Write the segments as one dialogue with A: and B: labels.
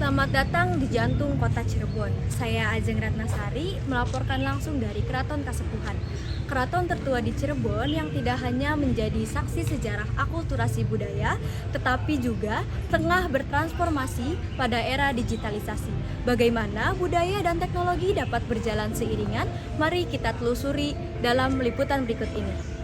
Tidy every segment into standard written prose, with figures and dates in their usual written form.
A: Selamat datang di jantung kota Cirebon. Saya Ajeng Ratnasari melaporkan langsung dari Keraton Kasepuhan. Keraton tertua di Cirebon yang tidak hanya menjadi saksi sejarah akulturasi budaya, tetapi juga tengah bertransformasi pada era digitalisasi. Bagaimana budaya dan teknologi dapat berjalan seiringan? Mari kita telusuri dalam liputan berikut ini.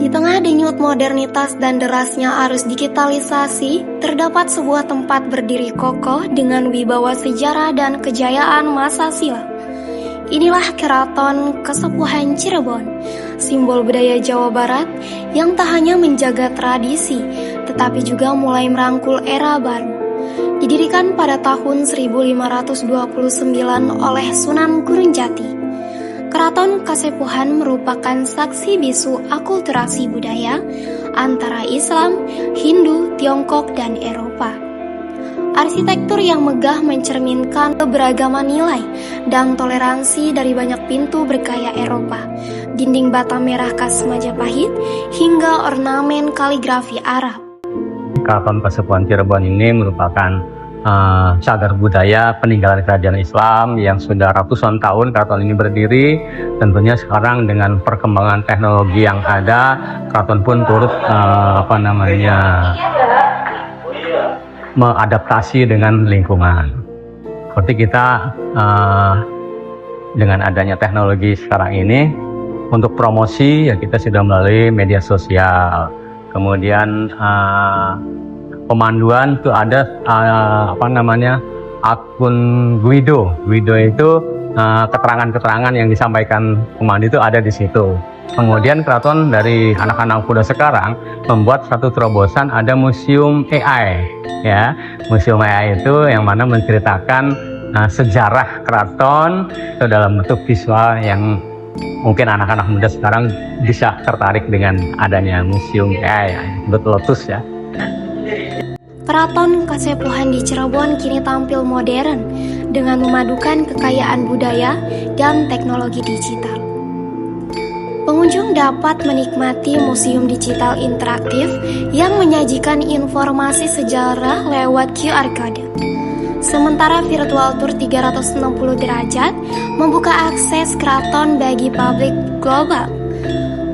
B: Di tengah denyut modernitas dan derasnya arus digitalisasi, terdapat sebuah tempat berdiri kokoh dengan wibawa sejarah dan kejayaan masa silam. Inilah Keraton Kasepuhan Cirebon, simbol budaya Jawa Barat yang tak hanya menjaga tradisi, tetapi juga mulai merangkul era baru. Didirikan pada tahun 1529 oleh Sunan Gurunjati, Keraton Kasepuhan merupakan saksi bisu akulturasi budaya antara Islam, Hindu, Tiongkok, dan Eropa. Arsitektur yang megah mencerminkan keberagaman nilai dan toleransi dari banyak pintu bergaya Eropa, dinding bata merah khas Majapahit, hingga ornamen kaligrafi Arab.
C: Keraton Kasepuhan Cirebon ini merupakan cagar budaya peninggalan kerajaan Islam yang sudah ratusan tahun keraton ini berdiri. Tentunya sekarang dengan perkembangan teknologi yang ada, keraton pun turut mengadaptasi dengan lingkungan. Seperti kita dengan adanya teknologi sekarang ini, untuk promosi ya kita sudah melalui media sosial. Kemudian pemanduan itu ada akun Guido. Guido itu keterangan-keterangan yang disampaikan pemandu itu ada di situ. Kemudian keraton dari anak-anak muda sekarang membuat satu terobosan, ada museum AI. Ya, museum AI itu yang mana menceritakan sejarah keraton itu dalam bentuk visual yang mungkin anak-anak muda sekarang bisa tertarik dengan adanya museum AI, Lotus ya.
B: Keraton Kasepuhan di Cirebon kini tampil modern dengan memadukan kekayaan budaya dan teknologi digital. Pengunjung dapat menikmati museum digital interaktif yang menyajikan informasi sejarah lewat QR Code. Sementara virtual tour 360 derajat membuka akses keraton bagi publik global.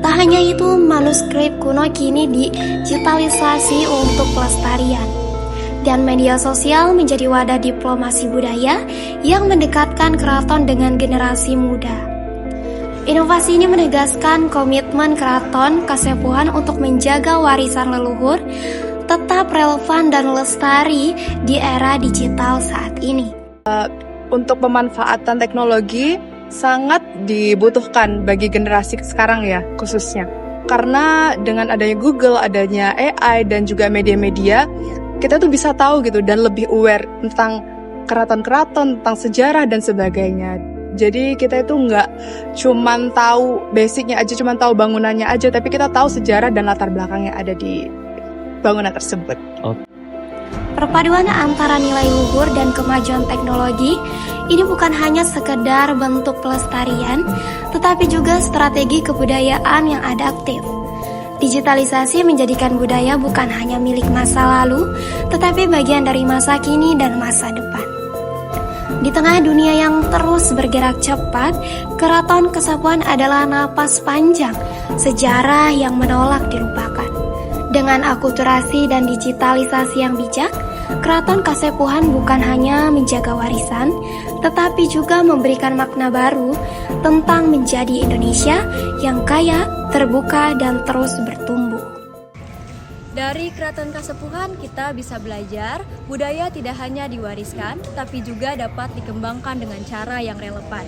B: Tak hanya itu, manuskrip kuno kini digitalisasi untuk pelestarian. Dan media sosial menjadi wadah diplomasi budaya yang mendekatkan keraton dengan generasi muda. Inovasi ini menegaskan komitmen Keraton Kasepuhan untuk menjaga warisan leluhur tetap relevan dan lestari di era digital saat ini.
D: Untuk pemanfaatan teknologi sangat dibutuhkan bagi generasi sekarang ya khususnya. Karena dengan adanya Google, adanya AI dan juga media-media, kita tuh bisa tahu gitu dan lebih aware tentang keraton-keraton, tentang sejarah dan sebagainya. Jadi kita itu nggak cuman tahu basicnya aja, cuman tahu bangunannya aja, tapi kita tahu sejarah dan latar belakang yang ada di bangunan tersebut.
B: Perpaduan antara nilai luhur dan kemajuan teknologi ini bukan hanya sekedar bentuk pelestarian, tetapi juga strategi kebudayaan yang adaptif. Digitalisasi menjadikan budaya bukan hanya milik masa lalu, tetapi bagian dari masa kini dan masa depan. Di tengah dunia yang terus bergerak cepat, Keraton Kasepuhan adalah napas panjang sejarah yang menolak dilupakan. Dengan akulturasi dan digitalisasi yang bijak, Keraton Kasepuhan bukan hanya menjaga warisan, tetapi juga memberikan makna baru tentang menjadi Indonesia yang kaya, terbuka, dan terus bertumbuh.
A: Dari Keraton Kasepuhan kita bisa belajar budaya tidak hanya diwariskan, tapi juga dapat dikembangkan dengan cara yang relevan.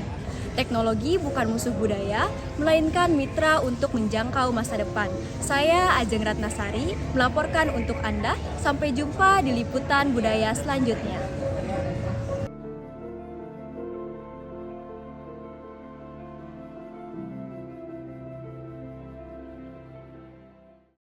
A: Teknologi bukan musuh budaya, melainkan mitra untuk menjangkau masa depan. Saya Ajeng Ratnasari melaporkan untuk Anda. Sampai jumpa di liputan budaya selanjutnya.